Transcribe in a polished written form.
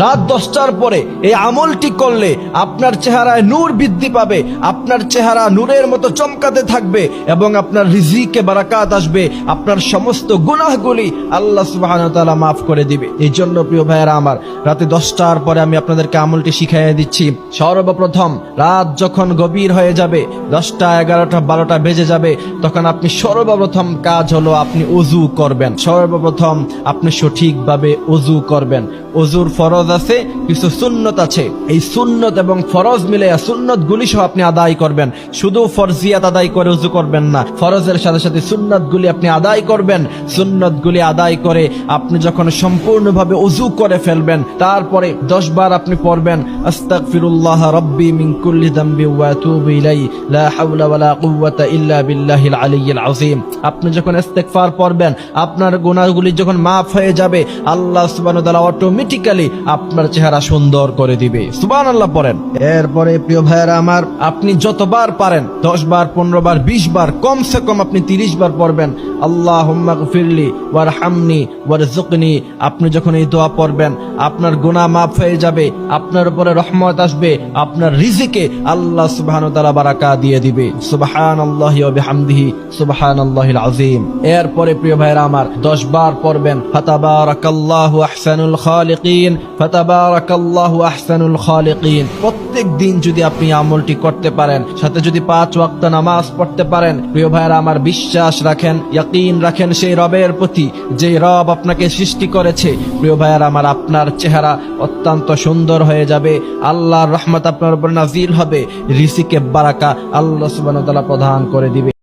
রাত 10টার পরে এই আমলটি করলে আপনার চেহারায় নূর বৃদ্ধি পাবে, আপনার চেহারা নূরের মতো চমকাতে থাকবে এবং আপনার রিজিকে বারাকাত আসবে, আপনার সমস্ত গুনাহগুলি আল্লাহ সুবহানাহু ওয়া তাআলা মাফ করে দিবে। এই জন্য প্রিয় ভাইয়েরা আমার, রাতে 10টার পরে আমি আপনাদেরকে আমলটি শিখাইয়ে দিচ্ছি। সর্বপ্রথম রাত যখন গভীর হয়ে যাবে, 10টা 11টা 12টা বেজে যাবে, তখন আপনি সর্বপ্রথম কাজ হলো আপনি ওযু করবেন। সর্বপ্রথম আপনি সঠিকভাবে ওযু করবেন। ওযুর ফরজ আছে, কিছু সুন্নত আছে। এই সুন্নত এবং ফরজ মিলে সুন্নত গুলি সহ আপনি আদায় করবেন। শুধু ফরজিয়াত আদায় করে ওযু করবেন না, ফরজের সাথে সাথে সুন্নত গুলি আপনি আদায় করবেন। সুন্নত গুলি আদায় করে আপনি যখন সম্পূর্ণভাবে ওযু করে ফেলবেন, তারপরে 10 বার আপনি পড়বেন আস্তাগফিরুল্লাহ রাব্বি মিন কুল্লি যামবি ওয়া আতুবু ইলাইহি লা হাওলা ওয়ালা কুওয়াতা ইল্লা বিল্লাহিল আলিয়্যিল আযীম। আপনি যখন ইস্তেগফার পড়বেন, আপনার গুনাহগুলি যখন মাফ হয়ে যাবে, আল্লাহ সুবহানাহু ওয়া তাআলা অটোমেটিক্যালি আপনার চেহারা সুন্দর করে দিবে। সুবহানাল্লাহ পড়েন। এরপরে প্রিয় ভাইয়েরা আমার, আপনি যতবার পারেন 10 বার 15 বার 20 বার, কমসে কম আপনি 30 বার পড়বেন আল্লাহুম্মা গফিরলি ওয়ারহামনি ওয়ারযুকনি। আপনি যখন এই দোয়া পড়বেন, আপনার গুনাহ মাফ হয়ে যাবে, আপনার উপরে রহমত আসবে, আপনার রিজিকে আল্লাহ সুবহানাহু ওয়া তাআলা বারাকা দিয়ে দিবে। সুবহানাল্লাহি ওয়া বিহামদিহি সুবহানাল্লাহিল আযীম। এরপরে প্রিয় ভাইরা আমার 10 বার পড়বেন ফাতাবারাকাল্লাহু আহসানুল খালিকিন, ফাতাবারাকাল্লাহু আহসানুল খালিকিন। প্রত্যেক দিন যদি আপনি আমলটি করতে পারেন, সাথে যদি 5 ওয়াক্ত নামাজ পড়তে পারেন, প্রিয় ভাইরা আমার, বিশ্বাস রাখেন, ইয়াকিন রাখেন সেই রবের প্রতি, যে রব আপনাকে সৃষ্টি করেছে। প্রিয় ভাইরা আমার, আপনার চেহারা অত্যন্ত সুন্দর হয়ে যাবে, আল্লাহর রহমত আপনার উপর নাজিল হবে, রিজিকে বারাকা আল্লাহ সুবহানাহু ওয়া তাআলা প্রদান করে দিবে।